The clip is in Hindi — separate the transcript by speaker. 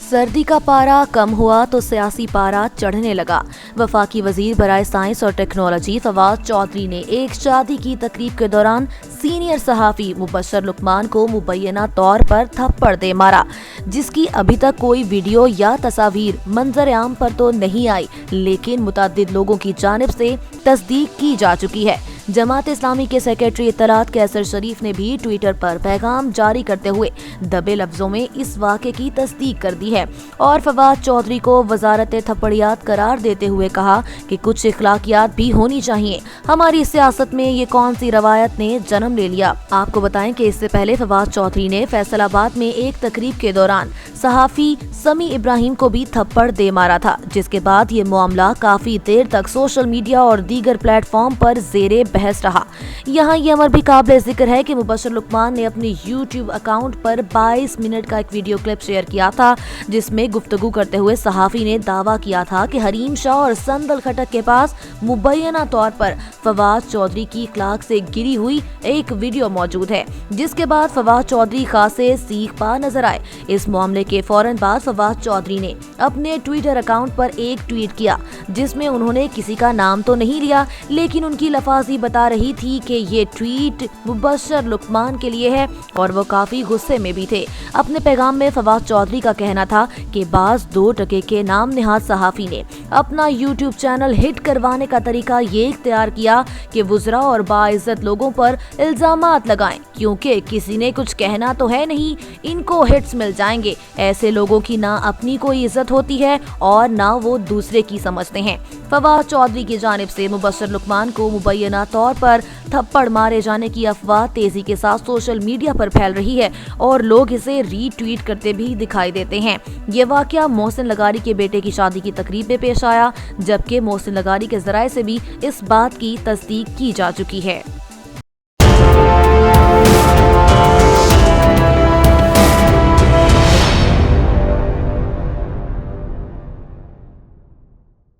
Speaker 1: सर्दी का पारा कम हुआ तो सियासी पारा चढ़ने लगा। वफाकी वजीर बराए साइंस और टेक्नोलॉजी फवाद चौधरी ने एक शादी की तकरीब के दौरान सीनियर सहाफी मुबशर लुकमान को मुबैना तौर पर थप्पड़ दे मारा, जिसकी अभी तक कोई वीडियो या तस्वीर मंजर आम पर तो नहीं आई, लेकिन मुतअद्दिद लोगों की जानिब से तस्दीक की जा चुकी है। जमात इस्लामी के सेक्रेटरी इत्तलात कैसर शरीफ ने भी ट्विटर पर पैगाम जारी करते हुए दबे लफ्जों में इस वाक़े की तस्दीक कर दी है और फवाद चौधरी को वजारत थप्पड़ियात करार देते हुए कहा कि कुछ इखलाकियात भी होनी चाहिए। हमारी सियासत में ये कौन सी रवायत ने जन्म ले लिया। आपको बताएं कि इससे पहले फवाद चौधरी ने फैसलाबाद में एक तकरीब के दौरान सहाफी समी इब्राहिम को भी थप्पड़ दे मारा था, जिसके बाद ये मामला काफी देर तक सोशल मीडिया और दीगर प्लेटफॉर्म पर जेरे बहस रहा। यहाँ ये अमर भी काबिल जिक्र है कि मुबशर लुकमान ने अपने YouTube अकाउंट पर 22 मिनट का एक वीडियो क्लिप शेयर किया था, जिसमें गुफ्तगू करते हुए सहाफी ने दावा किया था कि हरीम शाह और संदल खटक के पास मुबैना तौर पर फवाद चौधरी की इखलाक से गिरी हुई एक वीडियो मौजूद है, जिसके बाद फवाद चौधरी खासे सीख पा नजर आए। इस मामले के फौरन बाद फवाद चौधरी ने अपने ट्विटर अकाउंट पर एक ट्वीट किया, जिसमें उन्होंने किसी का नाम तो नहीं लिया, लेकिन उनकी लफाजी बता रही थी कि ये ट्वीट मुबशर लुकमान के लिए है और वो काफी गुस्से में भी थे। अपने पैगाम में फवाद चौधरी का कहना था कि बाज 2 टके के नाम निहाद सहाफी ने अपना YouTube चैनल हिट करवाने का तरीका ये इख्तियार किया कि वुज़रा और बाइज्जत लोगों पर इल्जामात लगाएं, क्योंकि किसी ने कुछ कहना तो है नहीं, इनको हिट्स मिल जाएंगे। ऐसे लोगों की ना अपनी कोई इज्जत होती है और ना वो दूसरे की समझते हैं। फवाद चौधरी की जानिब से मुबशर लुकमान को मुबैना तौर पर थप्पड़ मारे जाने की अफवाह तेजी के साथ सोशल मीडिया पर फैल रही है और लोग इसे रीट्वीट करते भी दिखाई देते हैं। ये वाकया मोहसिन लगारी के बेटे की शादी की तकरीब में पेश आया, जबकि मोहसिन लगारी के जराये से भी इस बात की तस्दीक की जा चुकी है।